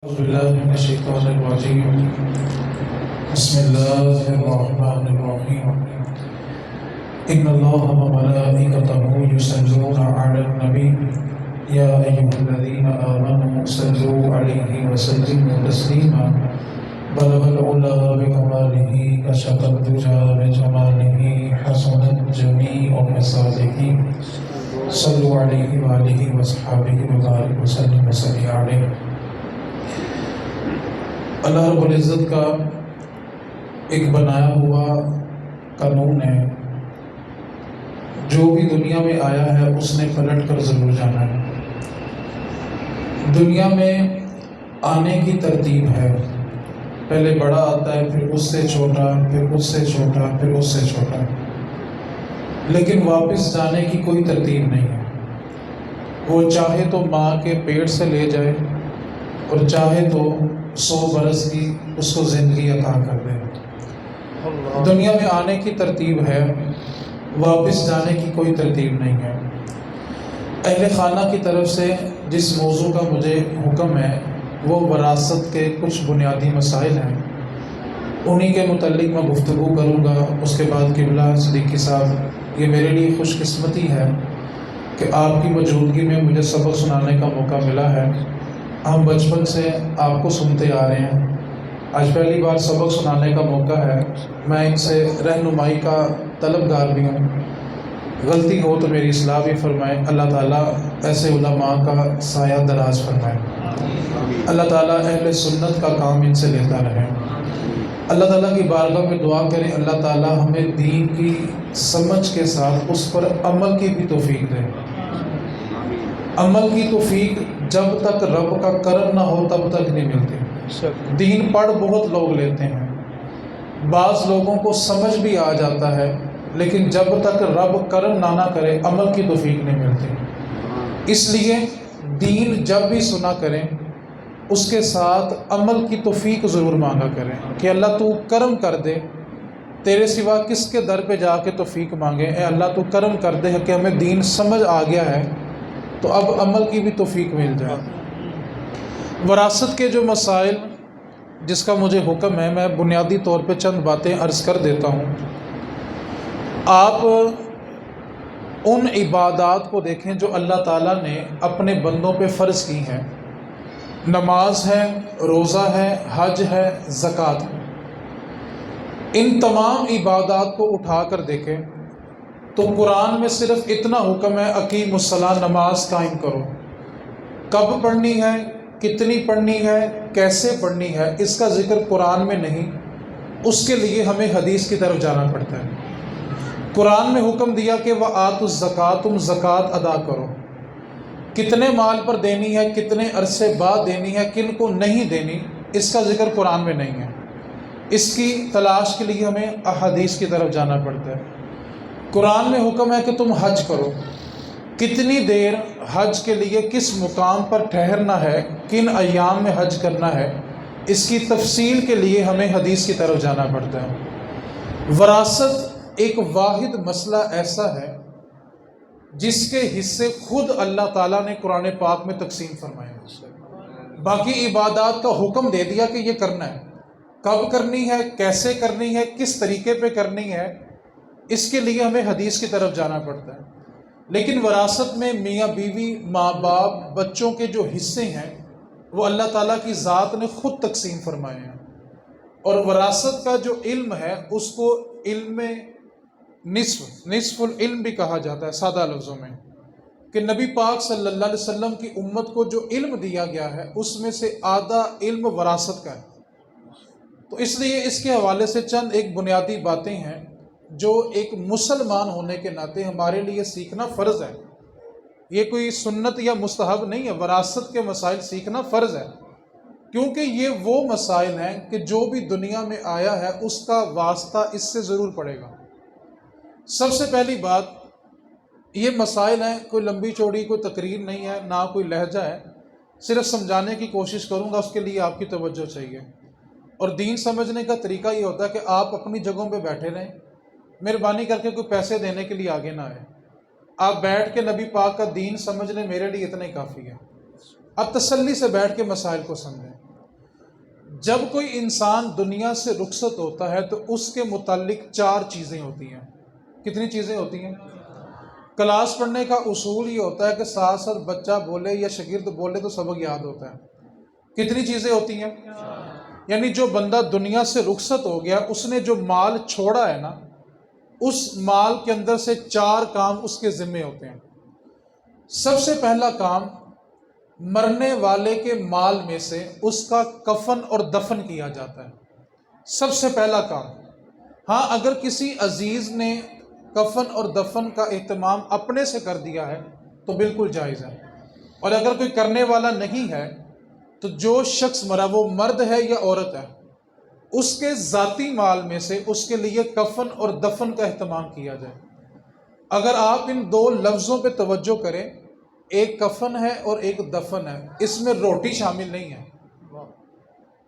أعوذ بالله من الشيطان الرجيم. بسم الله الرحمن الرحيم. إن الله وملائكته يصلون على النبي يا أيها الذين آمنوا صلوا عليه وسلموا تسليما بلغ العلا بكماله كشف الدجى بجماله حسنت جميع خصاله صلوا عليه وآله وصحبه وبارك وسلم وصلي عليه. اللہ رب العزت کا ایک بنایا ہوا قانون ہے، جو بھی دنیا میں آیا ہے اس نے پلٹ کر ضرور جانا ہے. دنیا میں آنے کی ترتیب ہے، پہلے بڑا آتا ہے، پھر اس سے چھوٹا، پھر اس سے چھوٹا، پھر اس سے چھوٹا، لیکن واپس جانے کی کوئی ترتیب نہیں ہے. وہ چاہے تو ماں کے پیٹ سے لے جائے اور چاہے تو 100 برس کی اس کو زندگی عطا کر دے. دنیا میں آنے کی ترتیب ہے، واپس جانے کی کوئی ترتیب نہیں ہے. اہل خانہ کی طرف سے جس موضوع کا مجھے حکم ہے وہ وراثت کے کچھ بنیادی مسائل ہیں، انہی کے متعلق میں گفتگو کروں گا. اس کے بعد قبلہ صدیقی صاحب، یہ میرے لیے خوش قسمتی ہے کہ آپ کی موجودگی میں مجھے سبق سنانے کا موقع ملا ہے. ہم بچپن سے آپ کو سنتے آ رہے ہیں، آج پہلی بار سبق سنانے کا موقع ہے. میں ان سے رہنمائی کا طلبگار بھی ہوں، غلطی ہو تو میری اصلاح بھی فرمائیں. اللہ تعالیٰ ایسے علماء کا سایہ دراز فرمائیں. اللہ تعالیٰ اہل سنت کا کام ان سے لیتا رہے. اللہ تعالیٰ کی بارگاہ میں دعا کریں اللہ تعالیٰ ہمیں دین کی سمجھ کے ساتھ اس پر عمل کی بھی توفیق دے. عمل کی توفیق جب تک رب کا کرم نہ ہو تب تک نہیں ملتی. دین پڑھ بہت لوگ لیتے ہیں، بعض لوگوں کو سمجھ بھی آ جاتا ہے، لیکن جب تک رب کرم نہ کرے عمل کی توفیق نہیں ملتی. اس لیے دین جب بھی سنا کریں اس کے ساتھ عمل کی توفیق ضرور مانگا کریں کہ اللہ تو کرم کر دے. تیرے سوا کس کے در پہ جا کے توفیق مانگے؟ اے اللہ تو کرم کر دے کہ ہمیں دین سمجھ آ گیا ہے تو اب عمل کی بھی توفیق مل جائے. وراثت کے جو مسائل جس کا مجھے حکم ہے، میں بنیادی طور پہ چند باتیں عرض کر دیتا ہوں. آپ ان عبادات کو دیکھیں جو اللہ تعالیٰ نے اپنے بندوں پہ فرض کی ہیں. نماز ہے، روزہ ہے، حج ہے، زکوٰۃ ہے. ان تمام عبادات کو اٹھا کر دیکھیں تو قرآن میں صرف اتنا حکم ہے اقیم الصلاۃ، نماز قائم کرو. کب پڑھنی ہے، کتنی پڑھنی ہے، کیسے پڑھنی ہے، اس کا ذکر قرآن میں نہیں. اس کے لیے ہمیں حدیث کی طرف جانا پڑتا ہے. قرآن میں حکم دیا کہ وآتوا الزکوٰۃ، تم زکوٰۃ ادا کرو. کتنے مال پر دینی ہے، کتنے عرصے بعد دینی ہے، کن کو نہیں دینی، اس کا ذکر قرآن میں نہیں ہے. اس کی تلاش کے لیے ہمیں احادیث کی طرف جانا پڑتا ہے. قرآن میں حکم ہے کہ تم حج کرو. کتنی دیر حج کے لیے کس مقام پر ٹھہرنا ہے، کن ایام میں حج کرنا ہے، اس کی تفصیل کے لیے ہمیں حدیث کی طرف جانا پڑتا ہے. وراثت ایک واحد مسئلہ ایسا ہے جس کے حصے خود اللہ تعالیٰ نے قرآن پاک میں تقسیم فرمائے. باقی عبادات کا حکم دے دیا کہ یہ کرنا ہے، کب کرنی ہے، کیسے کرنی ہے، کس طریقے پہ کرنی ہے، اس کے لیے ہمیں حدیث کی طرف جانا پڑتا ہے. لیکن وراثت میں میاں بیوی، ماں باپ، بچوں کے جو حصے ہیں وہ اللہ تعالیٰ کی ذات نے خود تقسیم فرمائے ہیں. اور وراثت کا جو علم ہے اس کو علم نصف العلم بھی کہا جاتا ہے. سادہ لفظوں میں کہ نبی پاک صلی اللہ علیہ وسلم کی امت کو جو علم دیا گیا ہے اس میں سے آدھا علم وراثت کا ہے. تو اس لیے اس کے حوالے سے چند ایک بنیادی باتیں ہیں جو ایک مسلمان ہونے کے ناطے ہمارے لیے سیکھنا فرض ہے. یہ کوئی سنت یا مستحب نہیں ہے، وراثت کے مسائل سیکھنا فرض ہے، کیونکہ یہ وہ مسائل ہیں کہ جو بھی دنیا میں آیا ہے اس کا واسطہ اس سے ضرور پڑے گا. سب سے پہلی بات، یہ مسائل ہیں، کوئی لمبی چوڑی کوئی تقریر نہیں ہے، نہ کوئی لہجہ ہے، صرف سمجھانے کی کوشش کروں گا. اس کے لیے آپ کی توجہ چاہیے. اور دین سمجھنے کا طریقہ یہ ہوتا ہے کہ آپ اپنی جگہوں پہ بیٹھے رہیں، مہربانی کر کے کوئی پیسے دینے کے لیے آگے نہ آئے. آپ بیٹھ کے نبی پاک کا دین سمجھ لیں، میرے لیے اتنا ہی کافی ہے. اب تسلی سے بیٹھ کے مسائل کو سمجھیں. جب کوئی انسان دنیا سے رخصت ہوتا ہے تو اس کے متعلق 4 چیزیں ہوتی ہیں۔ کتنی چیزیں ہوتی ہیں؟ کلاس پڑھنے کا اصول یہ ہوتا ہے کہ ساتھ ساتھ بچہ بولے یا شاگرد بولے تو سبق یاد ہوتا ہے۔ کتنی چیزیں ہوتی ہیں؟ یعنی جو بندہ دنیا سے رخصت ہو گیا، اس نے جو مال چھوڑا ہے نا، اس مال کے اندر سے 4 کام اس کے ذمے ہوتے ہیں۔ سب سے پہلا کام، مرنے والے کے مال میں سے اس کا کفن اور دفن کیا جاتا ہے۔ سب سے پہلا کام۔ ہاں، اگر کسی عزیز نے کفن اور دفن کا اہتمام اپنے سے کر دیا ہے تو بالکل جائز ہے، اور اگر کوئی کرنے والا نہیں ہے تو جو شخص مرا، وہ مرد ہے یا عورت ہے، اس کے ذاتی مال میں سے اس کے لیے کفن اور دفن کا اہتمام کیا جائے۔ اگر آپ ان 2 لفظوں پہ توجہ کریں، ایک کفن ہے اور ایک دفن ہے، اس میں روٹی شامل نہیں ہے۔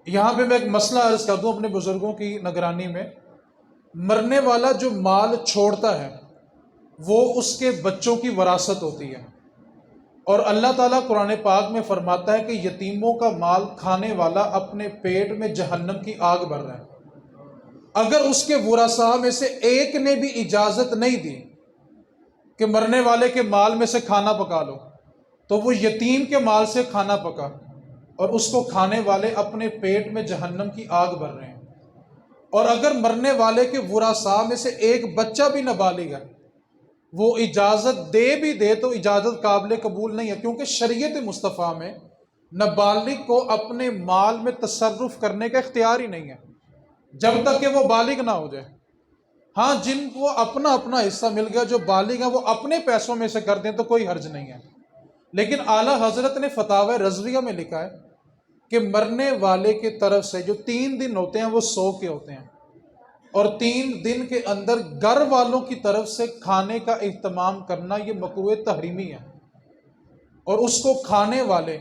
یہاں پہ میں ایک مسئلہ عرض کر دوں اپنے بزرگوں کی نگرانی میں۔ مرنے والا جو مال چھوڑتا ہے وہ اس کے بچوں کی وراثت ہوتی ہے، اور اللہ تعالیٰ قرآن پاک میں فرماتا ہے کہ یتیموں کا مال کھانے والا اپنے پیٹ میں جہنم کی آگ بھر رہا ہے۔ اگر اس کے ورثاء میں سے ایک نے بھی اجازت نہیں دی کہ مرنے والے کے مال میں سے کھانا پکا لو، تو وہ یتیم کے مال سے کھانا پکا اور اس کو کھانے والے اپنے پیٹ میں جہنم کی آگ بھر رہے ہیں۔ اور اگر مرنے والے کے ورثاء میں سے ایک بچہ بھی نابالغ ہے، وہ اجازت دے بھی دے تو اجازت قابل قبول نہیں ہے، کیونکہ شریعت مصطفیٰ میں نابالغ کو اپنے مال میں تصرف کرنے کا اختیار ہی نہیں ہے جب تک کہ وہ بالغ نہ ہو جائے۔ ہاں، جن کو اپنا اپنا حصہ مل گیا، جو بالغ ہیں، وہ اپنے پیسوں میں سے کر دیں تو کوئی حرج نہیں ہے۔ لیکن اعلیٰ حضرت نے فتاوی رضویہ میں لکھا ہے کہ مرنے والے کی طرف سے جو 3 دن ہوتے ہیں وہ 100 کے ہوتے ہیں، اور 3 دن کے اندر گھر والوں کی طرف سے کھانے کا اہتمام کرنا یہ مکروہ تحریمی ہے، اور اس کو کھانے والے،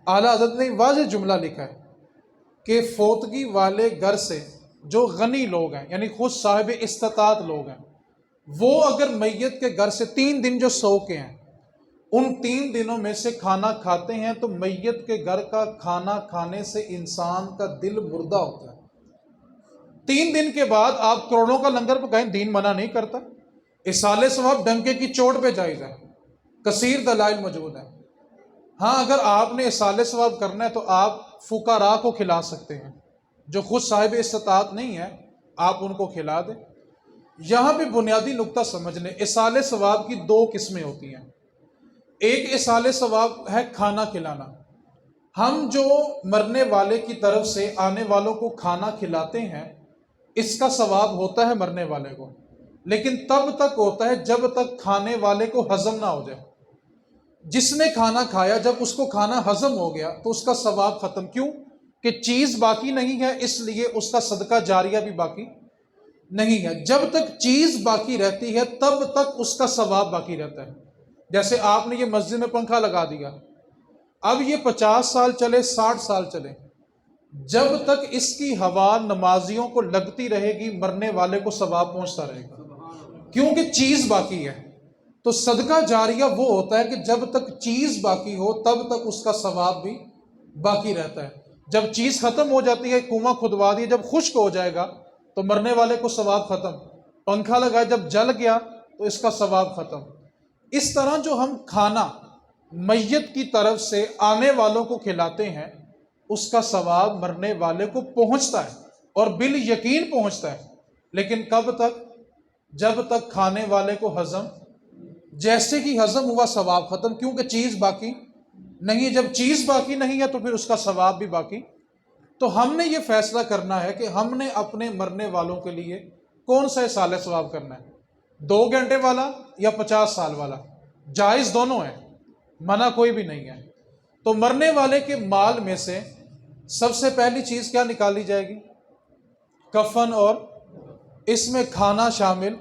اعلیٰ حضرت نے واضح جملہ لکھا ہے کہ فوتگی والے گھر سے جو غنی لوگ ہیں، یعنی خود صاحب استطاعت لوگ ہیں، وہ اگر میت کے گھر سے 3 دن جو 100 کے ہیں، ان 3 دنوں میں سے کھانا کھاتے ہیں تو میت کے گھر کا کھانا کھانے سے انسان کا دل مردہ ہوتا ہے۔ 3 دن کے بعد آپ کروڑوں کا لنگر پکائیں، دین منع نہیں کرتا۔ اصالِ ثواب ڈنکے کی چوٹ پہ جائز ہے، کثیر دلائل موجود ہیں۔ ہاں، اگر آپ نے اصالِ ثواب کرنا ہے تو آپ فقراء کو کھلا سکتے ہیں، جو خود صاحب استطاعت نہیں ہے آپ ان کو کھلا دیں۔ یہاں پہ بنیادی نقطہ سمجھ لیں، اصالِ ثواب کی 2 قسمیں ہوتی ہیں۔ ایک اصالِ ثواب ہے کھانا کھلانا۔ ہم جو مرنے والے کی طرف سے آنے والوں کو کھانا کھلاتے ہیں، اس کا ثواب ہوتا ہے مرنے والے کو، لیکن تب تک ہوتا ہے جب تک کھانے والے کو ہضم نہ ہو جائے۔ جس نے کھانا کھایا، جب اس کو کھانا ہضم ہو گیا تو اس کا ثواب ختم۔ کیوں؟ کہ چیز باقی نہیں ہے، اس لیے اس کا صدقہ جاریہ بھی باقی نہیں ہے۔ جب تک چیز باقی رہتی ہے تب تک اس کا ثواب باقی رہتا ہے۔ جیسے آپ نے یہ مسجد میں پنکھا لگا دیا، اب یہ 50 سال چلے، 60 سال چلے، جب تک اس کی ہوا نمازیوں کو لگتی رہے گی، مرنے والے کو ثواب پہنچتا رہے گا، کیونکہ چیز باقی ہے۔ تو صدقہ جاریہ وہ ہوتا ہے کہ جب تک چیز باقی ہو تب تک اس کا ثواب بھی باقی رہتا ہے۔ جب چیز ختم ہو جاتی ہے، کنواں کھدوا دیا، جب خشک ہو جائے گا تو مرنے والے کو ثواب ختم۔ پنکھا لگایا، جب جل گیا تو اس کا ثواب ختم۔ اس طرح جو ہم کھانا میت کی طرف سے آنے والوں کو کھلاتے ہیں، اس کا ثواب مرنے والے کو پہنچتا ہے، اور بالیقین پہنچتا ہے، لیکن کب تک؟ جب تک کھانے والے کو ہضم، جیسے کہ ہضم ہوا ثواب ختم، کیونکہ چیز باقی نہیں ہے۔ جب چیز باقی نہیں ہے تو پھر اس کا ثواب بھی باقی۔ تو ہم نے یہ فیصلہ کرنا ہے کہ ہم نے اپنے مرنے والوں کے لیے کون سا اصالِ ثواب کرنا ہے، 2 گھنٹے والا یا 50 سال والا؟ جائز دونوں ہے، منع کوئی بھی نہیں ہے۔ تو مرنے والے کے مال میں سے سب سے پہلی چیز کیا نکالی جائے گی؟ کفن، اور اس میں کھانا شامل۔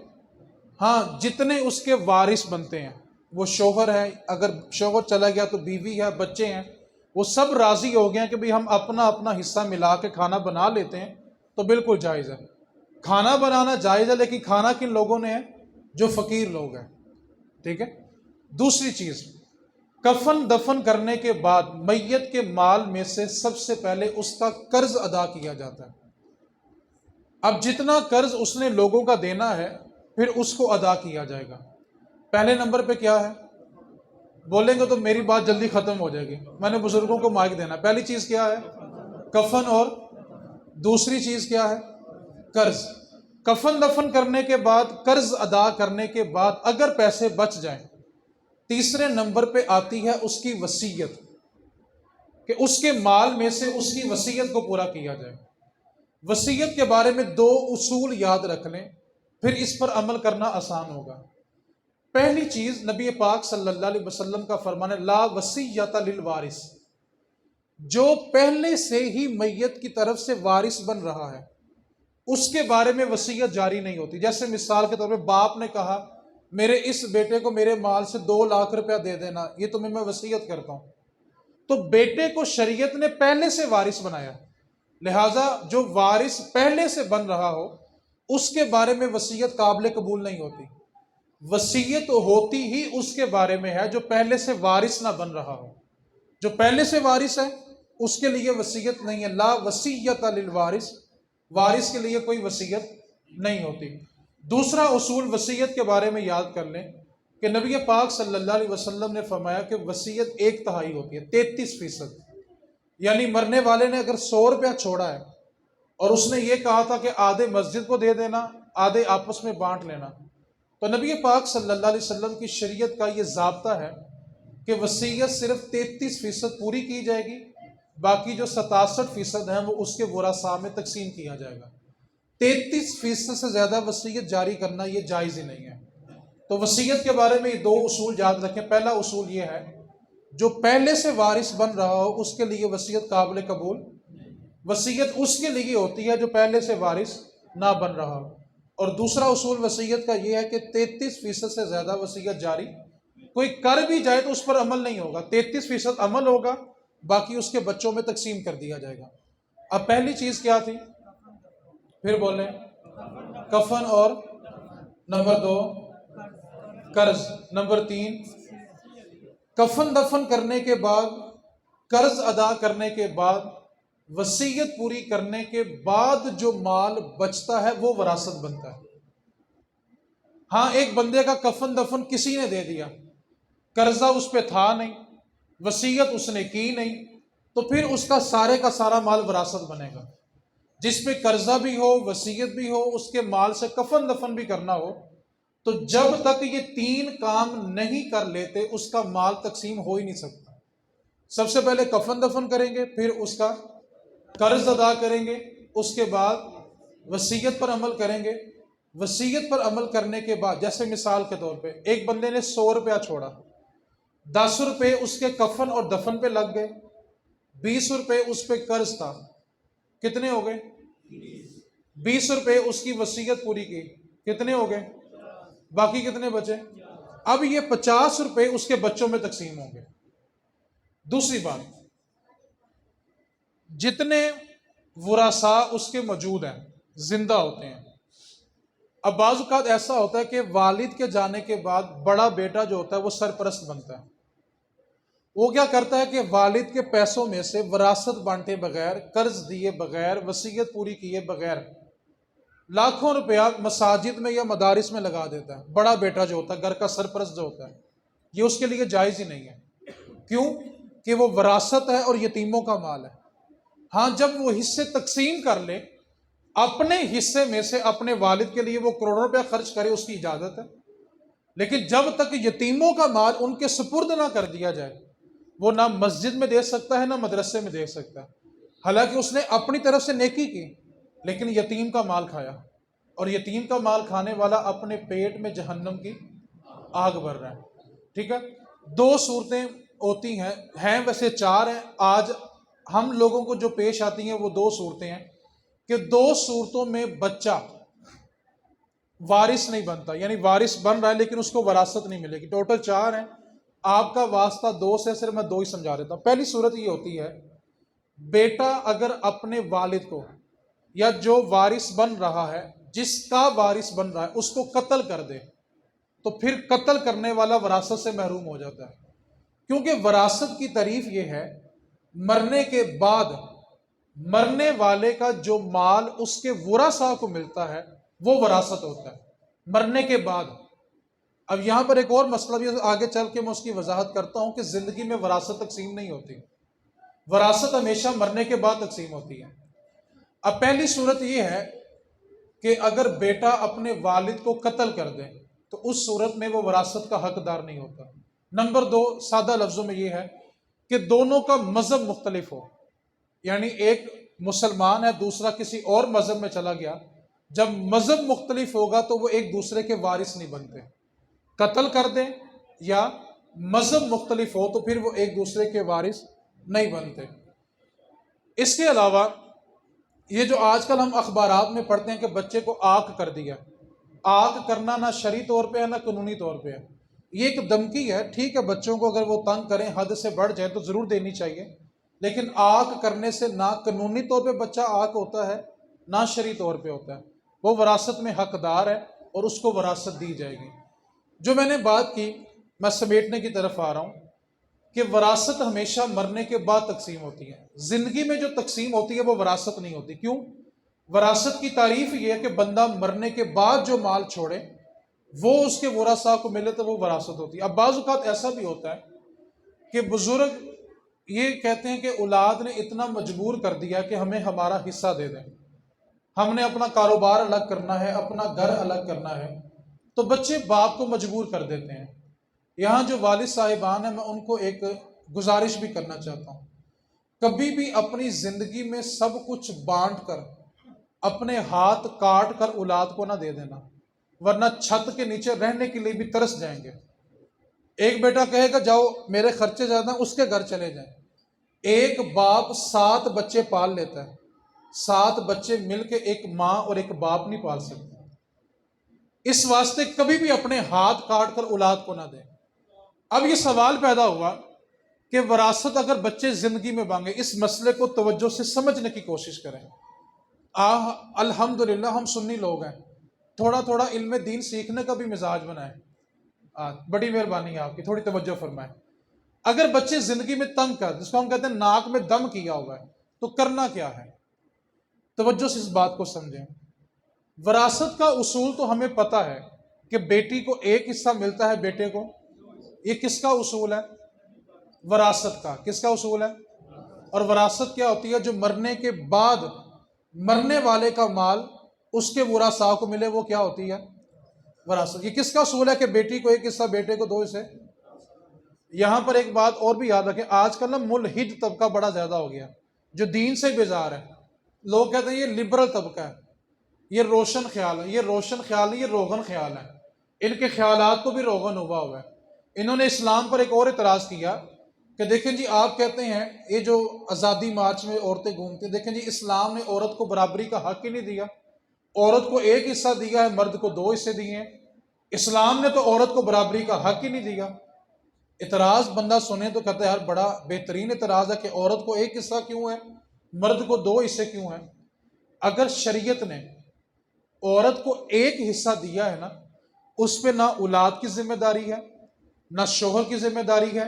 ہاں، جتنے اس کے وارث بنتے ہیں، وہ شوہر ہے، اگر شوہر چلا گیا تو بیوی ہے، بچے ہیں، وہ سب راضی ہو گئے ہیں کہ بھئی ہم اپنا اپنا حصہ ملا کے کھانا بنا لیتے ہیں، تو بالکل جائز ہے۔ کھانا بنانا جائز ہے، لیکن کھانا کن لوگوں نے ہے؟ جو فقیر لوگ ہیں، ٹھیک ہے۔ دوسری چیز، کفن دفن کرنے کے بعد میت کے مال میں سے سب سے پہلے اس کا قرض ادا کیا جاتا ہے۔ اب جتنا قرض اس نے لوگوں کا دینا ہے پھر اس کو ادا کیا جائے گا۔ پہلے نمبر پہ کیا ہے؟ بولیں گے تو میری بات جلدی ختم ہو جائے گی، میں نے بزرگوں کو مائک دینا۔ پہلی چیز کیا ہے؟ کفن، اور دوسری چیز کیا ہے؟ قرض۔ کفن دفن کرنے کے بعد، قرض ادا کرنے کے بعد اگر پیسے بچ جائیں، تیسرے نمبر پہ آتی ہے اس کی وصیت، کہ اس کے مال میں سے اس کی وصیت کو پورا کیا جائے۔ وصیت کے بارے میں دو اصول یاد رکھ لیں، پھر اس پر عمل کرنا آسان ہوگا۔ پہلی چیز، نبی پاک صلی اللہ علیہ وسلم کا فرمان ہے، لا وصیت للوارث، جو پہلے سے ہی میت کی طرف سے وارث بن رہا ہے اس کے بارے میں وصیت جاری نہیں ہوتی۔ جیسے مثال کے طور پہ باپ نے کہا میرے اس بیٹے کو میرے مال سے 2 لاکھ روپیہ دے دینا، یہ تمہیں میں وصیت کرتا ہوں، تو بیٹے کو شریعت نے پہلے سے وارث بنایا، لہٰذا جو وارث پہلے سے بن رہا ہو اس کے بارے میں وصیت قابل قبول نہیں ہوتی۔ وصیت ہوتی ہی اس کے بارے میں ہے جو پہلے سے وارث نہ بن رہا ہو۔ جو پہلے سے وارث ہے اس کے لیے وصیت نہیں ہے، لا وصیت للوارث، وارث کے لیے کوئی وصیت نہیں ہوتی۔ دوسرا اصول وصیت کے بارے میں یاد کر لیں کہ نبی پاک صلی اللہ علیہ وسلم نے فرمایا کہ وصیت 1/3 ہوتی ہے، 33%۔ یعنی مرنے والے نے اگر 100 روپیہ چھوڑا ہے اور اس نے یہ کہا تھا کہ آدھے مسجد کو دے دینا، آدھے آپس میں بانٹ لینا، تو نبی پاک صلی اللہ علیہ وسلم کی شریعت کا یہ ضابطہ ہے کہ وصیت صرف 33% پوری کی جائے گی، باقی جو 67% ہیں وہ اس کے ورثاء میں تقسیم کیا جائے گا۔ 33% سے زیادہ وصیت جاری کرنا یہ جائز ہی نہیں ہے۔ تو وصیت کے بارے میں یہ دو اصول یاد رکھیں۔ پہلا اصول یہ ہے، جو پہلے سے وارث بن رہا ہو اس کے لیے وصیت قابل قبول، وصیت اس کے لیے ہوتی ہے جو پہلے سے وارث نہ بن رہا ہو۔ اور دوسرا اصول وصیت کا یہ ہے کہ 33% سے زیادہ وصیت جاری کوئی کر بھی جائے تو اس پر عمل نہیں ہوگا، 33% عمل ہوگا، باقی اس کے بچوں میں تقسیم کر دیا جائے گا۔ اب پہلی چیز کیا تھی؟ پھر بولیں، کفن، اور نمبر 2 قرض، نمبر 3 کفن دفن کرنے کے بعد، قرض ادا کرنے کے بعد، وصیت پوری کرنے کے بعد جو مال بچتا ہے وہ وراثت بنتا ہے۔ ہاں، ایک بندے کا کفن دفن کسی نے دے دیا، قرضہ اس پہ تھا نہیں، وصیت اس نے کی نہیں، تو پھر اس کا سارے کا سارا مال وراثت بنے گا۔ جس پہ قرضہ بھی ہو، وصیت بھی ہو، اس کے مال سے کفن دفن بھی کرنا ہو، تو جب تک یہ 3 کام نہیں کر لیتے اس کا مال تقسیم ہو ہی نہیں سکتا۔ سب سے پہلے کفن دفن کریں گے، پھر اس کا قرض ادا کریں گے، اس کے بعد وصیت پر عمل کریں گے۔ وصیت پر عمل کرنے کے بعد، جیسے مثال کے طور پہ ایک بندے نے 100 روپیہ چھوڑا، 10 روپے اس کے کفن اور دفن پہ لگ گئے، 20 روپے اس پہ قرض تھا، کتنے ہو گئے؟ 20 روپے اس کی وصیت پوری کی، کتنے ہو گئے؟ باقی کتنے بچے؟ اب یہ 50 روپے اس کے بچوں میں تقسیم ہوں گے۔ دوسری بات، جتنے ورثاء اس کے موجود ہیں، زندہ ہوتے ہیں، اب بعض اوقات ایسا ہوتا ہے کہ والد کے جانے کے بعد بڑا بیٹا جو ہوتا ہے وہ سرپرست بنتا ہے۔ وہ کیا کرتا ہے کہ والد کے پیسوں میں سے وراثت بانٹے بغیر، قرض دیے بغیر، وصیت پوری کیے بغیر لاکھوں روپیہ مساجد میں یا مدارس میں لگا دیتا ہے۔ بڑا بیٹا جو ہوتا ہے، گھر کا سرپرست جو ہوتا ہے، یہ اس کے لیے جائز ہی نہیں ہے۔ کیوں؟ کہ وہ وراثت ہے اور یتیموں کا مال ہے۔ ہاں، جب وہ حصے تقسیم کر لے، اپنے حصے میں سے اپنے والد کے لیے وہ کروڑوں روپیہ خرچ کرے، اس کی اجازت ہے، لیکن جب تک یتیموں کا مال ان کے سپرد نہ کر دیا جائے، وہ نہ مسجد میں دے سکتا ہے نہ مدرسے میں دے سکتا ہے۔ حالانکہ اس نے اپنی طرف سے نیکی کی، لیکن یتیم کا مال کھایا، اور یتیم کا مال کھانے والا اپنے پیٹ میں جہنم کی آگ بھر رہا ہے۔ ٹھیک ہے، 2 صورتیں ہوتی ہیں ویسے 4 ہیں، آج ہم لوگوں کو جو پیش آتی ہیں وہ 2 صورتیں ہیں، کہ 2 صورتوں میں بچہ وارث نہیں بنتا، یعنی وارث بن رہا ہے لیکن اس کو وراثت نہیں ملے گی۔ ٹوٹل 4 ہیں، آپ کا واسطہ 2 سے، صرف میں 2 ہی سمجھا دیتا ہوں۔ پہلی صورت یہ ہوتی ہے، بیٹا اگر اپنے والد کو، یا جو وارث بن رہا ہے، جس کا وارث بن رہا ہے، اس کو قتل کر دے، تو پھر قتل کرنے والا وراثت سے محروم ہو جاتا ہے، کیونکہ وراثت کی تعریف یہ ہے مرنے کے بعد مرنے والے کا جو مال اس کے ورثاء کو ملتا ہے وہ وراثت ہوتا ہے مرنے کے بعد۔ اب یہاں پر ایک اور مسئلہ بھی آگے چل کے میں اس کی وضاحت کرتا ہوں کہ زندگی میں وراثت تقسیم نہیں ہوتی، وراثت ہمیشہ مرنے کے بعد تقسیم ہوتی ہے۔ اب پہلی صورت یہ ہے کہ اگر بیٹا اپنے والد کو قتل کر دے تو اس صورت میں وہ وراثت کا حقدار نہیں ہوتا۔ نمبر دو، سادہ لفظوں میں یہ ہے کہ دونوں کا مذہب مختلف ہو، یعنی ایک مسلمان ہے دوسرا کسی اور مذہب میں چلا گیا، جب مذہب مختلف ہوگا تو وہ ایک دوسرے کے وارث نہیں بنتے، قتل کر دیں یا مذہب مختلف ہو تو پھر وہ ایک دوسرے کے وارث نہیں بنتے۔ اس کے علاوہ یہ جو آج کل ہم اخبارات میں پڑھتے ہیں کہ بچے کو آگ کر دیا، آگ کرنا نہ شرعی طور پہ ہے نہ قانونی طور پہ ہے، یہ ایک دھمکی ہے۔ ٹھیک ہے، بچوں کو اگر وہ تنگ کریں حد سے بڑھ جائے تو ضرور دینی چاہیے، لیکن آگ کرنے سے نہ قانونی طور پہ بچہ آگ ہوتا ہے نہ شرعی طور پہ ہوتا ہے، وہ وراثت میں حقدار ہے اور اس کو وراثت دی جائے گی۔ جو میں نے بات کی میں سمیٹنے کی طرف آ رہا ہوں کہ وراثت ہمیشہ مرنے کے بعد تقسیم ہوتی ہے، زندگی میں جو تقسیم ہوتی ہے وہ وراثت نہیں ہوتی۔ کیوں؟ وراثت کی تعریف یہ ہے کہ بندہ مرنے کے بعد جو مال چھوڑے وہ اس کے ورثاء کو ملے تو وہ وراثت ہوتی ہے۔ اب بعض اوقات ایسا بھی ہوتا ہے کہ بزرگ یہ کہتے ہیں کہ اولاد نے اتنا مجبور کر دیا کہ ہمیں ہمارا حصہ دے دیں، ہم نے اپنا کاروبار الگ کرنا ہے، اپنا گھر الگ کرنا ہے، تو بچے باپ کو مجبور کر دیتے ہیں۔ یہاں جو والد صاحبان ہیں میں ان کو ایک گزارش بھی کرنا چاہتا ہوں، کبھی بھی اپنی زندگی میں سب کچھ بانٹ کر اپنے ہاتھ کاٹ کر اولاد کو نہ دے دینا، ورنہ چھت کے نیچے رہنے کے لیے بھی ترس جائیں گے۔ ایک بیٹا کہے گا جاؤ میرے خرچے زیادہ ہیں، اس کے گھر چلے جائیں۔ ایک باپ 7 بچے پال لیتا ہے، 7 بچے مل کے ایک ماں اور ایک باپ نہیں پال سکتے۔ اس واسطے کبھی بھی اپنے ہاتھ کاٹ کر اولاد کو نہ دیں۔ اب یہ سوال پیدا ہوا کہ وراثت اگر بچے زندگی میں مانگے، اس مسئلے کو توجہ سے سمجھنے کی کوشش کریں۔ الحمدللہ ہم سنی لوگ ہیں، تھوڑا تھوڑا علم دین سیکھنے کا بھی مزاج بنائیں، بڑی مہربانی ہے آپ کی، تھوڑی توجہ فرمائیں۔ اگر بچے زندگی میں تنگ کر، جس کو ہم کہتے ہیں ناک میں دم کیا ہوا ہے، تو کرنا کیا ہے؟ توجہ سے اس بات کو سمجھیں۔ وراثت کا اصول تو ہمیں پتہ ہے کہ بیٹی کو ایک حصہ ملتا ہے، بیٹے کو، یہ کس کا اصول ہے؟ وراثت کا۔ کس کا اصول ہے؟ اور وراثت کیا ہوتی ہے؟ جو مرنے کے بعد مرنے والے کا مال اس کے ورثاء کو ملے، وہ کیا ہوتی ہے؟ وراثت۔ یہ کس کا اصول ہے کہ بیٹی کو ایک حصہ، بیٹے کو 2 حصے؟ یہاں پر ایک بات اور بھی یاد رکھیں، آج کل نا ملحد طبقہ بڑا زیادہ ہو گیا جو دین سے بیزار ہے۔ لوگ کہتے ہیں یہ لبرل طبقہ ہے، یہ روشن خیال ہے، یہ روشن خیال نہیں، یہ روغن خیال ہے۔ ان کے خیالات کو بھی روغن ہوا ہے۔ انہوں نے اسلام پر ایک اور اعتراض کیا کہ دیکھیں جی آپ کہتے ہیں یہ جو آزادی مارچ میں عورتیں گھومتی ہیں، دیکھیں جی اسلام نے عورت کو برابری کا حق ہی نہیں دیا، عورت کو ایک حصہ دیا ہے، مرد کو 2 حصے دیے ہیں، اسلام نے تو عورت کو برابری کا حق ہی نہیں دیا۔ اعتراض بندہ سنے تو کہتا ہے یار بڑا بہترین اعتراض ہے کہ عورت کو ایک حصہ کیوں ہے، مرد کو 2 حصے کیوں ہیں؟ اگر شریعت نے عورت کو ایک حصہ دیا ہے نا، اس پہ نہ اولاد کی ذمہ داری ہے، نہ شوہر کی ذمہ داری ہے،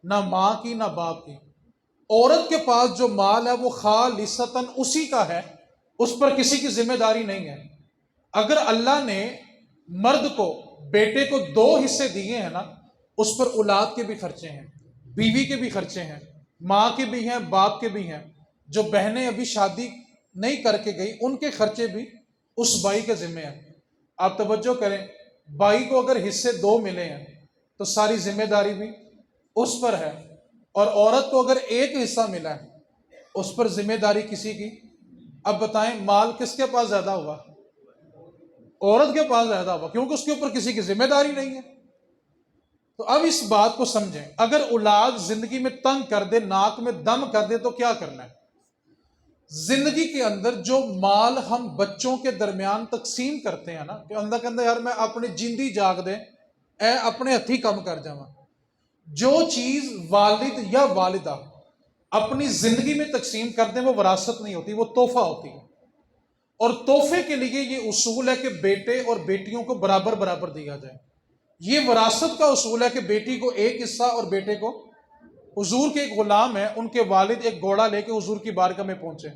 نہ ماں کی نہ باپ کی۔ عورت کے پاس جو مال ہے وہ خالصتاً اسی کا ہے، اس پر کسی کی ذمہ داری نہیں ہے۔ اگر اللہ نے مرد کو، بیٹے کو 2 حصے دیے ہیں نا، اس پر اولاد کے بھی خرچے ہیں، بیوی کے بھی خرچے ہیں، ماں کے بھی ہیں، باپ کے بھی ہیں، جو بہنیں ابھی شادی نہیں کر کے گئی ان کے خرچے بھی اس بھائی کے ذمہ ہیں۔ آپ توجہ کریں، بھائی کو اگر حصے 2 ملے ہیں تو ساری ذمہ داری بھی اس پر ہے، اور عورت کو اگر ایک حصہ ملا ہے اس پر ذمہ داری کسی کی۔ اب بتائیں مال کس کے پاس زیادہ ہوا؟ عورت کے پاس زیادہ ہوا، کیونکہ اس کے اوپر کسی کی ذمہ داری نہیں ہے۔ تو اب اس بات کو سمجھیں، اگر اولاد زندگی میں تنگ کر دے، ناک میں دم کر دے تو کیا کرنا ہے؟ زندگی کے اندر جو مال ہم بچوں کے درمیان تقسیم کرتے ہیں نا، کہ اندر کے اندر یار میں اپنی جیندی جاگ دے، اے اپنے ہتھی کم کر جاواں، جو چیز والد یا والدہ اپنی زندگی میں تقسیم کر دیں وہ وراثت نہیں ہوتی، وہ تحفہ ہوتی ہے۔ اور تحفے کے لیے یہ اصول ہے کہ بیٹے اور بیٹیوں کو برابر برابر دیا جائے۔ یہ وراثت کا اصول ہے کہ بیٹی کو ایک حصہ اور بیٹے کو حضور کے ایک غلام ہیں، ان کے والد ایک گھوڑا لے کے حضور کی بارگاہ میں پہنچے،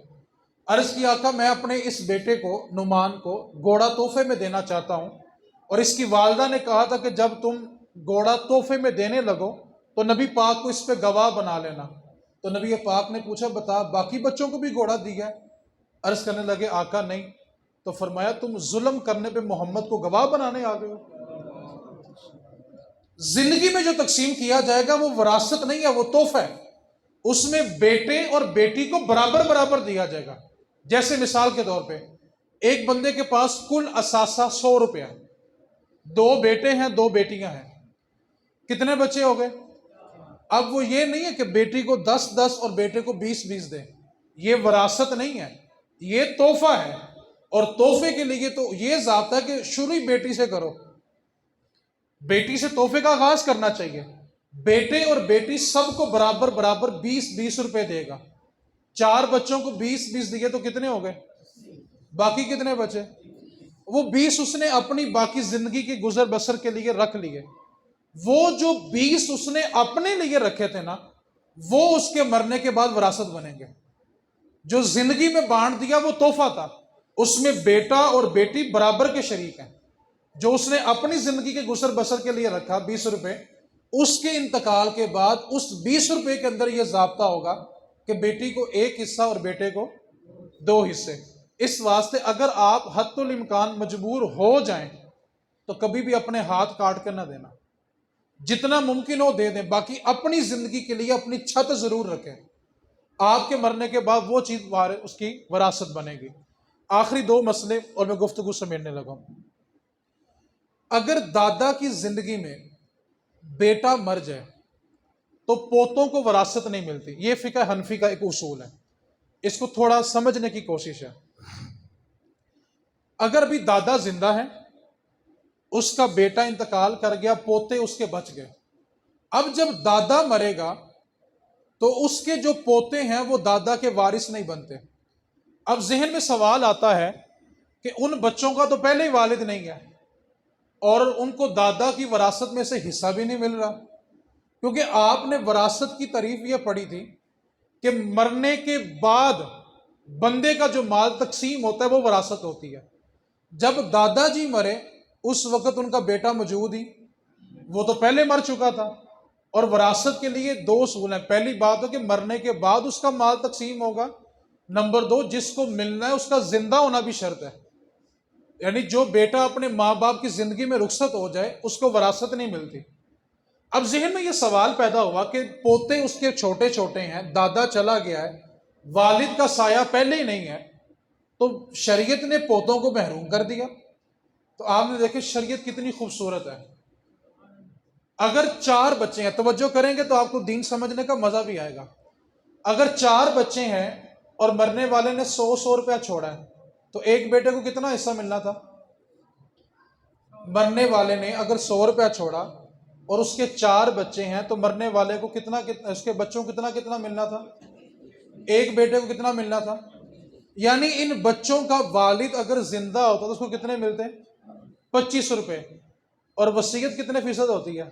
عرض کیا آقا میں اپنے اس بیٹے کو نعمان کو گھوڑا تحفے میں دینا چاہتا ہوں، اور اس کی والدہ نے کہا تھا کہ جب تم گھوڑا تحفے میں دینے لگو تو نبی پاک کو اس پہ گواہ بنا لینا۔ تو نبی پاک نے پوچھا بتا باقی بچوں کو بھی گھوڑا دیا ہے؟ عرض کرنے لگے آقا نہیں۔ تو فرمایا تم ظلم کرنے پہ محمد کو گواہ بنانے آ گئے ہو۔ زندگی میں جو تقسیم کیا جائے گا وہ وراثت نہیں ہے، وہ تحفہ ہے، اس میں بیٹے اور بیٹی کو برابر برابر دیا جائے گا۔ جیسے مثال کے طور پہ ایک بندے کے پاس کل اثاثہ 100 روپیہ، 2 بیٹے ہیں 2 بیٹیاں ہیں، کتنے بچے ہو گئے؟ اب وہ یہ نہیں ہے کہ بیٹی کو 10 اور بیٹے کو 20 دے، یہ وراثت نہیں ہے، یہ تحفہ ہے، اور تحفے کے لیے تو یہ ضابطہ ہے کہ شروع ہی بیٹی سے کرو، بیٹی سے تحفے کا آغاز کرنا چاہیے۔ بیٹے اور بیٹی سب کو برابر برابر 20 روپے دے گا۔ 4 بچوں کو 20 دیے تو کتنے ہو گئے؟ باقی کتنے بچے؟ وہ 20 اس نے اپنی باقی زندگی کی گزر بسر کے لیے رکھ لیے۔ وہ جو 20 اس نے اپنے لیے رکھے تھے نا، وہ اس کے مرنے کے بعد وراثت بنیں گے۔ جو زندگی میں بانٹ دیا وہ تحفہ تھا، اس میں بیٹا اور بیٹی برابر کے شریک ہیں۔ جو اس نے اپنی زندگی کے گزر بسر کے لیے رکھا 20 روپے، اس کے انتقال کے بعد اس 20 روپے کے اندر یہ ضابطہ ہوگا کہ بیٹی کو 1 حصہ اور بیٹے کو 2 حصے۔ اس واسطے اگر آپ حتی الامکان مجبور ہو جائیں تو کبھی بھی اپنے ہاتھ کاٹ کر نہ دینا، جتنا ممکن ہو دے دیں، باقی اپنی زندگی کے لیے اپنی چھت ضرور رکھیں، آپ کے مرنے کے بعد وہ چیز اس کی وراثت بنے گی۔ آخری 2 مسئلے اور میں گفتگو سمیٹنے لگا ہوں۔ اگر دادا کی زندگی میں بیٹا مر جائے تو پوتوں کو وراثت نہیں ملتی، یہ فقہ حنفی کا ایک اصول ہے، اس کو تھوڑا سمجھنے کی کوشش ہے۔ اگر بھی دادا زندہ ہے، اس کا بیٹا انتقال کر گیا، پوتے اس کے بچ گئے، اب جب دادا مرے گا تو اس کے جو پوتے ہیں وہ دادا کے وارث نہیں بنتے۔ اب ذہن میں سوال آتا ہے کہ ان بچوں کا تو پہلے ہی والد نہیں ہے، اور ان کو دادا کی وراثت میں سے حصہ بھی نہیں مل رہا، کیونکہ آپ نے وراثت کی تعریف یہ پڑھی تھی کہ مرنے کے بعد بندے کا جو مال تقسیم ہوتا ہے وہ وراثت ہوتی ہے۔ جب دادا جی مرے اس وقت ان کا بیٹا موجود ہی، وہ تو پہلے مر چکا تھا، اور وراثت کے لیے 2 اصول ہیں۔ پہلی بات ہے کہ مرنے کے بعد اس کا مال تقسیم ہوگا، نمبر 2 جس کو ملنا ہے اس کا زندہ ہونا بھی شرط ہے، یعنی جو بیٹا اپنے ماں باپ کی زندگی میں رخصت ہو جائے اس کو وراثت نہیں ملتی۔ اب ذہن میں یہ سوال پیدا ہوا کہ پوتے اس کے چھوٹے چھوٹے ہیں، دادا چلا گیا ہے، والد کا سایہ پہلے ہی نہیں ہے، تو شریعت نے پوتوں کو محروم کر دیا۔ تو آپ نے دیکھیں شریعت کتنی خوبصورت ہے۔ اگر 4 بچے ہیں، توجہ کریں گے تو آپ کو دین سمجھنے کا مزہ بھی آئے گا۔ اگر 4 بچے ہیں اور مرنے والے نے 100 روپیہ چھوڑا ہے تو ایک بیٹے کو کتنا حصہ ملنا تھا؟ مرنے والے نے اگر 100 روپیہ چھوڑا اور اس کے 4 بچے ہیں تو مرنے والے کو کتنا اس کے بچوں کو کتنا ملنا تھا؟ ایک بیٹے کو کتنا ملنا تھا؟ یعنی ان بچوں کا والد اگر زندہ ہوتا تو اس کو کتنے ملتے؟ 25 روپے، اور وصیت کتنے فیصد ہوتی ہے؟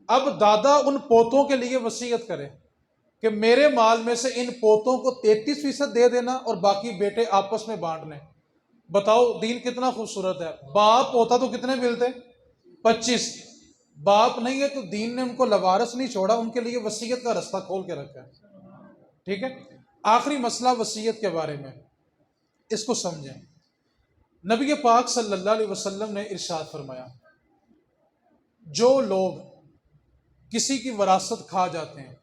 اب دادا ان پوتوں کے لیے وصیت کرے کہ میرے مال میں سے ان پوتوں کو 33% دے دینا اور باقی بیٹے آپس میں بانٹ لیں۔ بتاؤ دین کتنا خوبصورت ہے۔ باپ ہوتا تو کتنے ملتے؟ 25۔ باپ نہیں ہے تو دین نے ان کو لوارث نہیں چھوڑا، ان کے لیے وصیت کا رستہ کھول کے رکھا ہے۔ ٹھیک ہے، آخری مسئلہ وصیت کے بارے میں، اس کو سمجھیں۔ نبی پاک صلی اللہ علیہ وسلم نے ارشاد فرمایا، جو لوگ کسی کی وراثت کھا جاتے ہیں،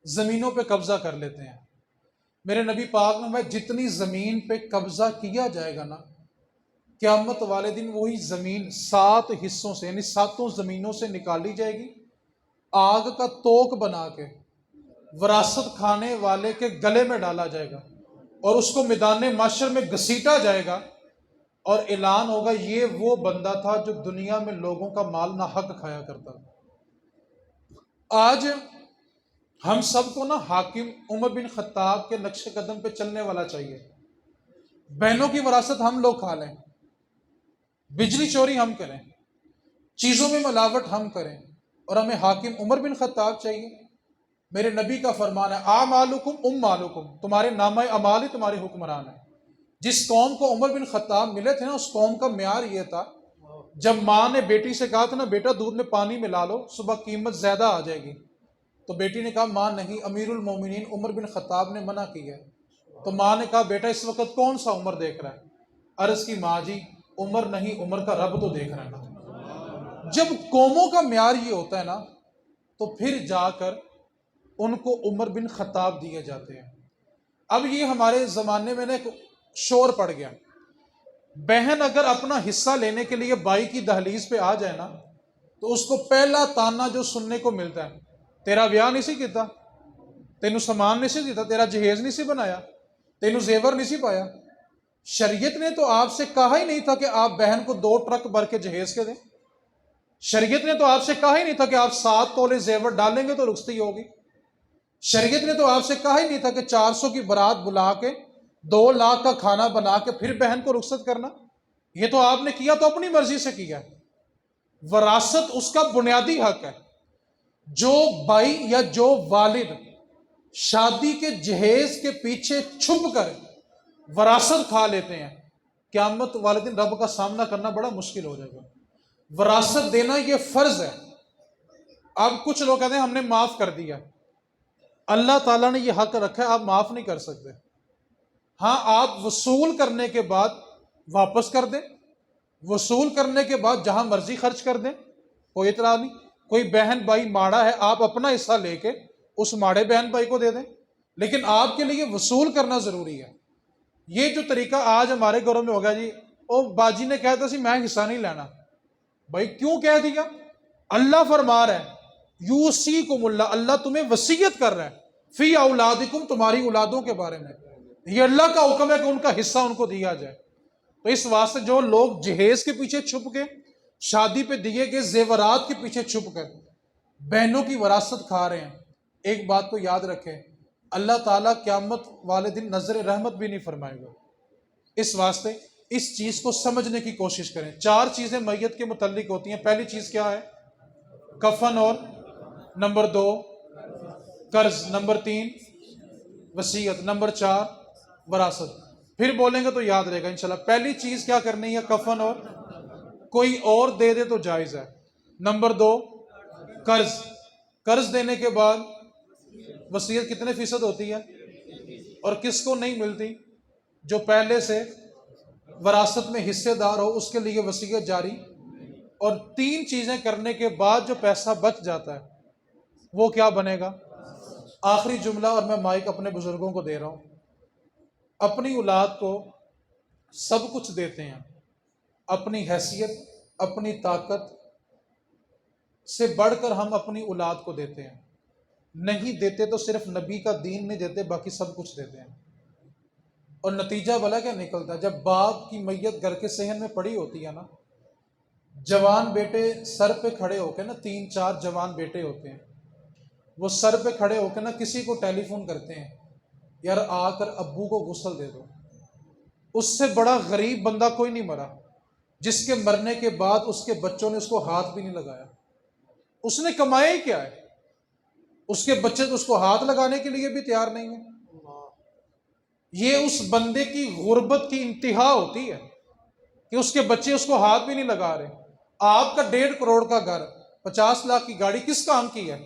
زمینوں پہ قبضہ کر لیتے ہیں، میرے نبی پاک نے میں جتنی زمین پہ قبضہ کیا جائے گا نا، قیامت والے دن وہی زمین 7 حصوں سے یعنی 7 زمینوں سے نکالی جائے گی، آگ کا توک بنا کے وراثت کھانے والے کے گلے میں ڈالا جائے گا، اور اس کو میدان محشر میں گھسیٹا جائے گا، اور اعلان ہوگا یہ وہ بندہ تھا جو دنیا میں لوگوں کا مال ناحق کھایا کرتا تھا۔ آج ہم سب کو نا حاکم عمر بن خطاب کے نقش قدم پہ چلنے والا چاہیے۔ بہنوں کی وراثت ہم لوگ کھا لیں، بجلی چوری ہم کریں، چیزوں میں ملاوٹ ہم کریں، اور ہمیں حاکم عمر بن خطاب چاہیے؟ میرے نبی کا فرمان ہے اعمالکم مالکم، تمہارے نامہ اعمال ہی تمہارے حکمران ہیں۔ جس قوم کو عمر بن خطاب ملے تھے نا، اس قوم کا معیار یہ تھا، جب ماں نے بیٹی سے کہا تھا نا بیٹا دودھ میں پانی ملا لو صبح قیمت زیادہ آ جائے گی، تو بیٹی نے کہا ماں نہیں، امیر المومنین عمر بن خطاب نے منع کی ہے۔ تو ماں نے کہا بیٹا اس وقت کون سا عمر دیکھ رہا ہے؟ عرض کی ماں جی عمر نہیں، عمر کا رب تو دیکھ رہا ہے نا۔ جب قوموں کا معیار یہ ہوتا ہے نا، تو پھر جا کر ان کو عمر بن خطاب دیے جاتے ہیں۔ اب یہ ہمارے زمانے میں نا ایک شور پڑ گیا، بہن اگر اپنا حصہ لینے کے لیے بائی کی دہلیز پہ آ جائے نا، تو اس کو پہلا تانا جو سننے کو ملتا ہے، تیرا بیاہ نہیں سی کیتا، تینوں سامان نہیں سی دیتا، تیرا جہیز نہیں سی بنایا، تینوں زیور نہیں سی پایا۔ شریعت نے تو آپ سے کہا ہی نہیں تھا کہ آپ بہن کو 2 ٹرک بھر کے جہیز کے دیں۔ شریعت نے تو آپ سے کہا ہی نہیں تھا کہ آپ 7 تولے زیور ڈالیں گے تو رخصتی ہوگی۔ شریعت نے تو آپ سے کہا ہی نہیں تھا کہ 400 کی برات بلا کے 2 لاکھ کا کھانا بنا کے پھر بہن کو رخصت کرنا۔ یہ تو آپ نے کیا تو اپنی مرضی سے کیا۔ وراثت اس کا بنیادی حق ہے۔ جو بھائی یا جو والد شادی کے جہیز کے پیچھے چھپ کر وراثت کھا لیتے ہیں، قیامت والے دن رب کا سامنا کرنا بڑا مشکل ہو جائے گا۔ وراثت دینا یہ فرض ہے۔ اب کچھ لوگ کہتے ہیں ہم نے معاف کر دیا، اللہ تعالیٰ نے یہ حق رکھا ہے، آپ معاف نہیں کر سکتے۔ ہاں آپ وصول کرنے کے بعد واپس کر دیں، وصول کرنے کے بعد جہاں مرضی خرچ کر دیں، کوئی اعتراض نہیں۔ کوئی بہن بھائی ماڑا ہے، آپ اپنا حصہ لے کے اس ماڑے بہن بھائی کو دے دیں، لیکن آپ کے لیے وصول کرنا ضروری ہے۔ یہ جو طریقہ آج ہمارے گھروں میں ہو گیا، جی او باجی نے کہا تھا سی میں حصہ نہیں لینا، بھائی کیوں کہہ دیا؟ اللہ فرما رہا ہے یوصیکم اللہ، اللہ تمہیں وصیت کر رہا ہے فی اولادکم، تمہاری اولادوں کے بارے میں۔ یہ اللہ کا حکم ہے کہ ان کا حصہ ان کو دیا جائے۔ تو اس واسطے جو لوگ جہیز کے پیچھے چھپ کے، شادی پہ دیے گئے زیورات کے پیچھے چھپ کر بہنوں کی وراثت کھا رہے ہیں، ایک بات کو یاد رکھیں، اللہ تعالیٰ قیامت والے دن نظر رحمت بھی نہیں فرمائے گا۔ اس واسطے اس چیز کو سمجھنے کی کوشش کریں۔ 4 چیزیں میت کے متعلق ہوتی ہیں۔ پہلی چیز کیا ہے؟ کفن، اور نمبر 2 قرض، نمبر 3 وصیت، نمبر 4 وراثت۔ پھر بولیں گے تو یاد رہے گا انشاءاللہ۔ پہلی چیز کیا کرنی ہے؟ کفن، اور کوئی اور دے دے تو جائز ہے۔ نمبر 2 قرض، قرض دینے کے بعد وصیت کتنے فیصد ہوتی ہے؟ اور کس کو نہیں ملتی؟ جو پہلے سے وراثت میں حصے دار ہو اس کے لیے وصیت جاری۔ اور 3 چیزیں کرنے کے بعد جو پیسہ بچ جاتا ہے وہ کیا بنے گا؟ آخری جملہ، اور میں مائک اپنے بزرگوں کو دے رہا ہوں۔ اپنی اولاد کو سب کچھ دیتے ہیں، اپنی حیثیت، اپنی طاقت سے بڑھ کر ہم اپنی اولاد کو دیتے ہیں۔ نہیں دیتے تو صرف نبی کا دین نہیں دیتے، باقی سب کچھ دیتے ہیں۔ اور نتیجہ بھلا کیا نکلتا ہے؟ جب باپ کی میت گھر کے صحن میں پڑی ہوتی ہے نا، جوان بیٹے سر پہ کھڑے ہو کے نا، 3-4 جوان بیٹے ہوتے ہیں، وہ سر پہ کھڑے ہو کے نا کسی کو ٹیلی فون کرتے ہیں، یار آ کر ابو کو غسل دے دو۔ اس سے بڑا غریب بندہ کوئی نہیں مرا، جس کے مرنے کے بعد اس کے بچوں نے اس کو ہاتھ بھی نہیں لگایا۔ اس نے کمایا ہی کیا ہے؟ اس کے بچے تو اس کو ہاتھ لگانے کے لیے بھی تیار نہیں ہیں۔ یہ اس بندے کی غربت کی انتہا ہوتی ہے کہ اس کے بچے اس کو ہاتھ بھی نہیں لگا رہے۔ آپ کا 1.5 کروڑ کا گھر، 50 لاکھ کی گاڑی کس کام کی ہے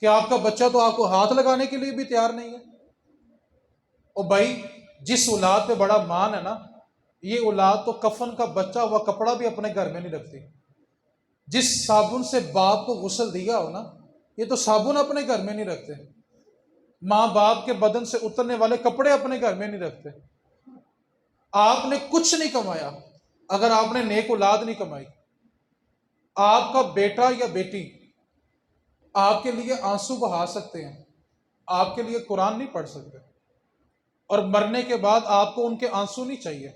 کہ آپ کا بچہ تو آپ کو ہاتھ لگانے کے لیے بھی تیار نہیں ہے؟ اور بھائی جس اولاد پہ بڑا مان ہے نا، یہ اولاد تو کفن کا بچہ ہوا کپڑا بھی اپنے گھر میں نہیں رکھتی۔ جس صابن سے باپ کو غسل دیا ہو نا، یہ تو صابن اپنے گھر میں نہیں رکھتے۔ ماں باپ کے بدن سے اترنے والے کپڑے اپنے گھر میں نہیں رکھتے۔ آپ نے کچھ نہیں کمایا اگر آپ نے نیک اولاد نہیں کمائی۔ آپ کا بیٹا یا بیٹی آپ کے لیے آنسو بہا سکتے ہیں، آپ کے لیے قرآن نہیں پڑھ سکتے، اور مرنے کے بعد آپ کو ان کے آنسو نہیں چاہیے۔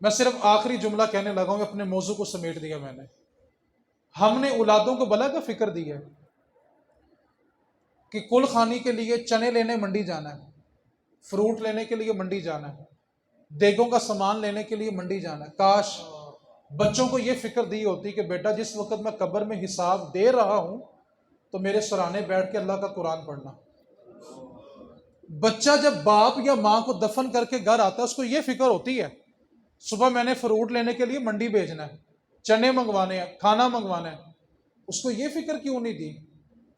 میں صرف آخری جملہ کہنے لگا ہوں، اپنے موضوع کو سمیٹ دیا میں نے۔ ہم نے اولادوں کو بلا کا فکر دی ہے کہ کل خانی کے لیے چنے لینے منڈی جانا ہے، فروٹ لینے کے لیے منڈی جانا ہے، دیگوں کا سامان لینے کے لیے منڈی جانا ہے۔ کاش بچوں کو یہ فکر دی ہوتی کہ بیٹا جس وقت میں قبر میں حساب دے رہا ہوں تو میرے سرانے بیٹھ کے اللہ کا قرآن پڑھنا۔ بچہ جب باپ یا ماں کو دفن کر کے گھر آتا ہے اس کو یہ فکر ہوتی ہے صبح میں نے فروٹ لینے کے لیے منڈی بھیجنا ہے، چنے منگوانے ہیں، کھانا منگوانا ہے۔ اس کو یہ فکر کیوں نہیں دی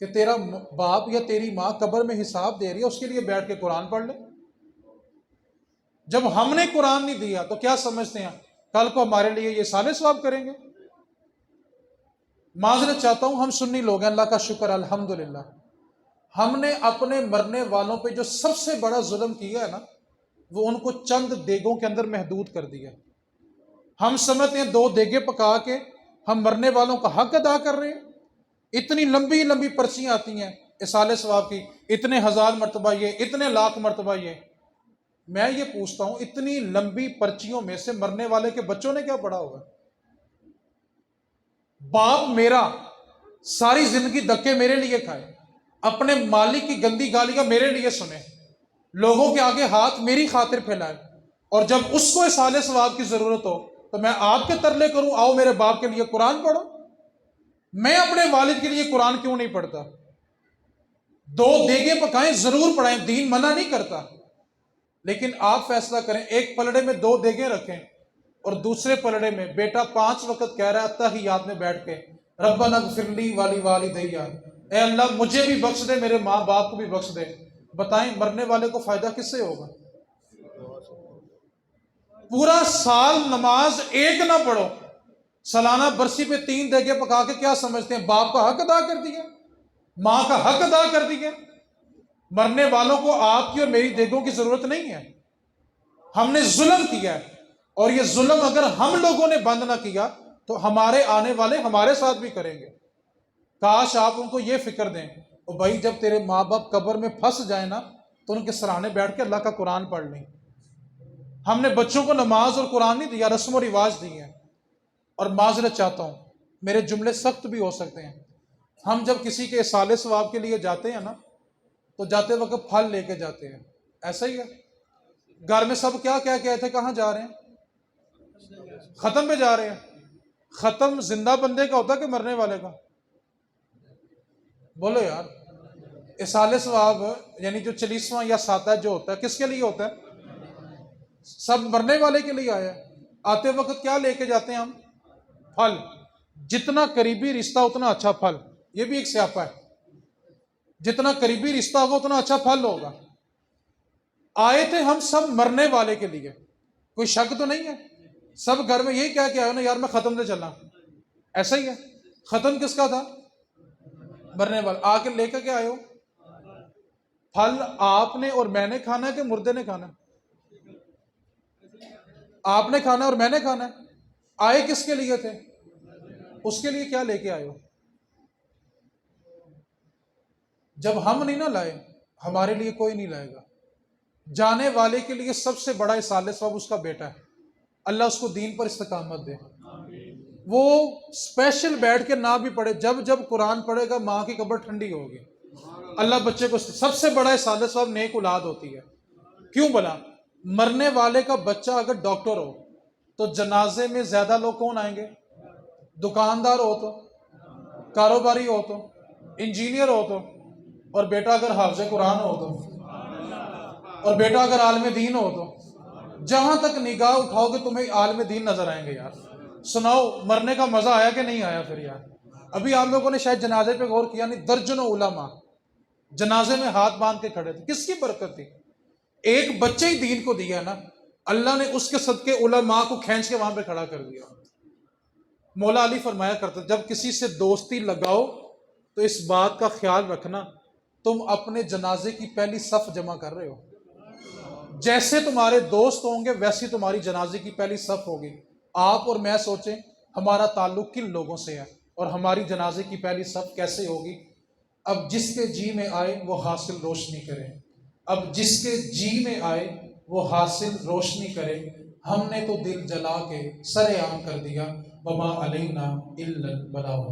کہ تیرا باپ یا تیری ماں قبر میں حساب دے رہی ہے، اس کے لیے بیٹھ کے قرآن پڑھ لے۔ جب ہم نے قرآن نہیں دیا تو کیا سمجھتے ہیں کل کو ہمارے لیے یہ سالے ثواب کریں گے؟ معذرت چاہتا ہوں، ہم سنی لوگ ہیں، اللہ کا شکر الحمدللہ، ہم نے اپنے مرنے والوں پہ جو سب سے بڑا ظلم کیا ہے نا، وہ ان کو چند دیگوں کے اندر محدود کر دیا۔ ہم سمجھتے ہیں 2 دیگیں پکا کے ہم مرنے والوں کا حق ادا کر رہے ہیں۔ اتنی لمبی لمبی پرچیاں آتی ہیں اصالے ثواب کی، اتنے 1000 مرتبہ یہ، اتنے لاکھ مرتبہ یہ۔ میں یہ پوچھتا ہوں اتنی لمبی پرچیوں میں سے مرنے والے کے بچوں نے کیا پڑھا ہوگا؟ باپ میرا ساری زندگی دھکے میرے لیے کھائے، اپنے مالک کی گندی گالیاں میرے لیے سنے، لوگوں کے آگے ہاتھ میری خاطر پھیلائے، اور جب اس کو اصالے ثواب کی ضرورت ہو تو میں آپ کے ترلے کروں آؤ میرے باپ کے لیے قرآن پڑھو؟ میں اپنے والد کے لیے قرآن کیوں نہیں پڑھتا؟ 2 دیگیں پکائیں ضرور پڑھائیں، دین منع نہیں کرتا، لیکن آپ فیصلہ کریں ایک پلڑے میں 2 دیگیں رکھیں اور دوسرے پلڑے میں بیٹا 5 وقت کہہ رہا ہے اتحیات میں بیٹھ کے ربنا اغفر لی والی والدیا، اے اللہ مجھے بھی بخش دے میرے ماں باپ کو بھی بخش دے۔ بتائیں مرنے والے کو فائدہ کس سے ہوگا؟ پورا سال نماز ایک نہ پڑھو، سالانہ برسی پہ 3 دیگیں پکا کے کیا سمجھتے ہیں باپ کا حق ادا کر دیا، ماں کا حق ادا کر دیا؟ مرنے والوں کو آپ کی اور میری دیگوں کی ضرورت نہیں ہے، ہم نے ظلم کیا ہے، اور یہ ظلم اگر ہم لوگوں نے بند نہ کیا تو ہمارے آنے والے ہمارے ساتھ بھی کریں گے۔ کاش آپ ان کو یہ فکر دیں اور بھائی جب تیرے ماں باپ قبر میں پھنس جائیں نا تو ان کے سرانے بیٹھ کے اللہ کا قرآن پڑھ لیں۔ ہم نے بچوں کو نماز اور قرآن نہیں دیا، رسم و رواج دی ہیں۔ اور معذرت چاہتا ہوں میرے جملے سخت بھی ہو سکتے ہیں، ہم جب کسی کے اصالے ثواب کے لیے جاتے ہیں نا تو جاتے وقت پھل لے کے جاتے ہیں، ایسا ہی ہے؟ گھر میں سب کیا کہہ کے تھے کہاں جا رہے ہیں؟ ختم پہ جا رہے ہیں۔ ختم زندہ بندے کا ہوتا ہے کہ مرنے والے کا؟ بولو یار، اصالے ثواب یعنی جو 40واں یا ساتہ جو ہوتا ہے کس کے لیے ہوتا ہے؟ سب مرنے والے کے لیے آیا ہے۔ آتے وقت کیا لے کے جاتے ہیں ہم؟ پھل۔ جتنا قریبی رشتہ اتنا اچھا پھل، یہ بھی ایک سیاپا ہے، جتنا قریبی رشتہ ہوگا اتنا اچھا پھل ہوگا۔ آئے تھے ہم سب مرنے والے کے لیے، کوئی شک تو نہیں ہے؟ سب گھر میں یہی کہہ کے آئے نا یار میں ختم سے چلا، ایسا ہی ہے؟ ختم کس کا تھا؟ مرنے والا۔ آ کے لے کے کیا آئے ہو؟ پھل آپ نے اور میں نے کھانا ہے کہ مردے نے کھانا ہے؟ آپ نے کھانا ہے اور میں نے کھانا ہے۔ آئے کس کے لیے تھے؟ اس کے لیے کیا لے کے آئے ہو؟ جب ہم نہیں نہ لائے ہمارے لیے کوئی نہیں لائے گا۔ جانے والے کے لیے سب سے بڑا اصالہ ثواب اس کا بیٹا ہے، اللہ اس کو دین پر استقامت دے۔ وہ اسپیشل بیٹھ کے نہ بھی پڑھے، جب جب قرآن پڑھے گا ماں کی قبر ٹھنڈی ہوگی۔ اللہ بچے کو سب سے بڑا اصالہ ثواب نیک اولاد ہوتی ہے۔ کیوں بلا؟ مرنے والے کا بچہ اگر ڈاکٹر ہو تو جنازے میں زیادہ لوگ کون آئیں گے؟ دکاندار ہو تو، کاروباری ہو تو، انجینئر ہو تو، اور بیٹا اگر حافظ قرآن ہو تو، اور بیٹا اگر عالم دین ہو تو، جہاں تک نگاہ اٹھاؤ گے تمہیں عالم دین نظر آئیں گے۔ یار سناؤ مرنے کا مزہ آیا کہ نہیں آیا؟ پھر یار ابھی آپ لوگوں نے شاید جنازے پہ غور کیا نہیں، درجنوں علماء جنازے میں ہاتھ باندھ کے کھڑے تھے، کس کی برکت تھی؟ ایک بچے ہی دین کو دیا نا، اللہ نے اس کے صدقے علماء کو کھینچ کے وہاں پہ کھڑا کر دیا۔ مولا علی فرمایا کرتے جب کسی سے دوستی لگاؤ تو اس بات کا خیال رکھنا تم اپنے جنازے کی پہلی صف جمع کر رہے ہو، جیسے تمہارے دوست ہوں گے ویسی تمہاری جنازے کی پہلی صف ہوگی۔ آپ اور میں سوچیں ہمارا تعلق کن لوگوں سے ہے اور ہماری جنازے کی پہلی صف کیسے ہوگی؟ اب جس کے جی میں آئے وہ حاصل روشنی کرے، اب جس کے جی میں آئے وہ حاصل روشنی کرے۔ ہم نے تو دل جلا کے سر عام کر دیا، وما علینا الا البلاغ۔